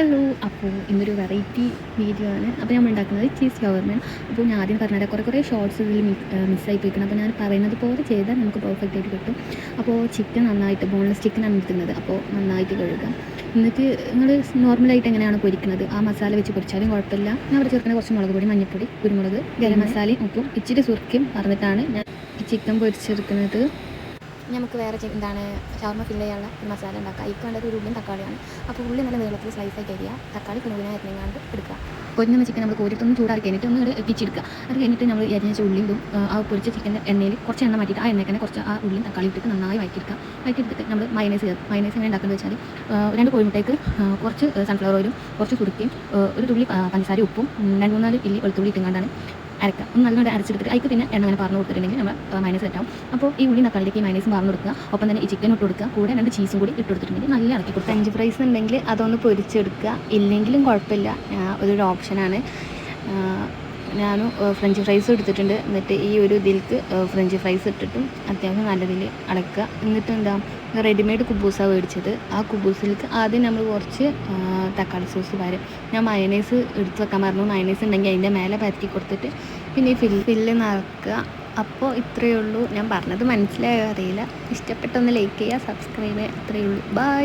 Hello, അപ്പോൾ ഇന്നൊരു variety video ആണ്. അപ്പോൾ നമ്മൾ ഉണ്ടാക്കുന്നത് ചീസ് ഷവർമ. അപ്പോൾ ഞാൻ ആദ്യം പറഞ്ഞാൽ കുറേ ഷോർട്സ് ഇതിൽ മിസ്സായി പോയിക്കണം. അപ്പോൾ ഞാൻ പറയുന്നത് പോലെ ചെയ്താൽ നമുക്ക് പെർഫെക്റ്റ് ആയിട്ട് കിട്ടും. അപ്പോൾ ചിക്കൻ നന്നായിട്ട് ബോൺലെസ് ചിക്കനാണ് എടുക്കുന്നത്. അപ്പോൾ നന്നായിട്ട് കഴുകാം. എന്നിട്ട് നിങ്ങൾ നോർമലായിട്ട് എങ്ങനെയാണ് പൊരിക്കുന്നത് ആ മസാല വെച്ച് പൊരിച്ചാലും കുഴപ്പമില്ല. ഞാൻ അവിടെ ചേർക്കുന്ന കുറച്ച് മുളക് പൊടി, മഞ്ഞൾപ്പൊടി, കുരുമുളക്, ഗരം മസാലയും ഉപ്പും ഇച്ചിരി സുർക്കയും പറഞ്ഞിട്ടാണ് ഞാൻ ചിക്കൻ പൊരിച്ചെടുക്കുന്നത്. നമുക്ക് വേറെ എന്താണ് ഷവർമ ഫില്ല് ചെയ്യാനുള്ള ഒരു മസാല ഉണ്ടാക്കുക. അതിക്ക് വേണ്ടത് ഒരു ഉള്ളിയും തക്കാളിയാണ്. അപ്പോൾ ഉള്ളി നല്ല നീളത്തിൽ സ്ലൈസായിട്ട് അരിയുക, തക്കാളി കുനുകുനായി അരിഞ്ഞാണ്ട് എടുക്കുക. പൊരിഞ്ഞ ചിക്കൻ നമ്മൾ കോരിട്ടൊന്ന് ചൂടാക്കി കഴിഞ്ഞിട്ട് ഒന്ന് എത്തിച്ചെടുക്കുക. അത് കഴിഞ്ഞിട്ട് നമ്മൾ അരിഞ്ഞ ഉള്ളിയും ആ പൊരിച്ച ചിക്കൻ്റെ എണ്ണയിൽ കുറച്ച് എണ്ണ മാറ്റിയിട്ട് ആ എണ്ണയ്ക്ക് തന്നെ കുറച്ച് ആ ഉള്ളിയും തക്കാളി ഇട്ടിട്ട് നന്നായി വഴറ്റിയെടുത്തിട്ട് നമ്മൾ മയനൈസ് എങ്ങനെ ഉണ്ടാക്കുന്നത് വെച്ചാൽ 2 കോഴിമുട്ടയ്ക്ക് കുറച്ച് സൺഫ്ലവർ ഓയിലും കുറച്ച് സുറുക്കയും ഒരു തുള്ളി പഞ്ചസാര ഉപ്പും 2-3 ഇല്ലി വെളുത്തുള്ളി ഇട്ടുകൊണ്ടാണ് അരക്കുക. ഒന്ന് നല്ലോണം അരച്ചെടുത്തിട്ട് അതിക്ക് പിന്നെ എണ്ണ അങ്ങനെ പറഞ്ഞു കൊടുത്തിട്ടുണ്ടെങ്കിൽ നമ്മൾ മൈനസ് സെറ്റാവും. അപ്പോൾ ഈ ഉള്ളി തക്കാളിയിലേക്ക് ഈ മൈനസും പറഞ്ഞു കൊടുക്കുക. ഒപ്പം തന്നെ ഈ ചിക്കൻ ഇട്ട് കൊടുക്കുക. കൂടെ 2 ചീസും കൂടി ഇട്ട് കൊടുത്തിട്ടുണ്ടെങ്കിൽ നല്ല ഇളക്കി കൊടുക്കുക. ഫ്രഞ്ച് ഫ്രൈസ് ഉണ്ടെങ്കിൽ അതൊന്ന് പൊരിച്ചെടുക്കുക. ഇല്ലെങ്കിലും കുഴപ്പമില്ല, അതൊരു ഓപ്ഷനാണ്. ഞാനും ഫ്രഞ്ച് ഫ്രൈസ് എടുത്തിട്ടുണ്ട്. എന്നിട്ട് ഈ ഒരു ഇതിലേക്ക് ഫ്രഞ്ച് ഫ്രൈസ് ഇട്ടിട്ടും അത്യാവശ്യം നല്ലതിൽ അടക്കുക. എന്നിട്ട് എന്താ റെഡിമെയ്ഡ് കുബൂസാണ് മേടിച്ചത്. ആ കുബൂസിലേക്ക് ആദ്യം നമ്മൾ കുറച്ച് തക്കാളി സോസ് പാരും. ഞാൻ മയനൈസ് എടുത്ത് വെക്കാൻ പറഞ്ഞു. മയനൈസ് ഉണ്ടെങ്കിൽ അതിൻ്റെ മേലെ പരത്തി കൊടുത്തിട്ട് പിന്നെ ഈ ഫില്ല് നിറക്കുക. അപ്പോൾ ഇത്രയേ ഉള്ളൂ. ഞാൻ പറഞ്ഞത് മനസ്സിലായോ അറിയില്ല. ഇഷ്ടപ്പെട്ടൊന്ന് ലൈക്ക് ചെയ്യുക, സബ്സ്ക്രൈബ് ചെയ്യുക. അത്രയേ ഉള്ളൂ. ബൈ.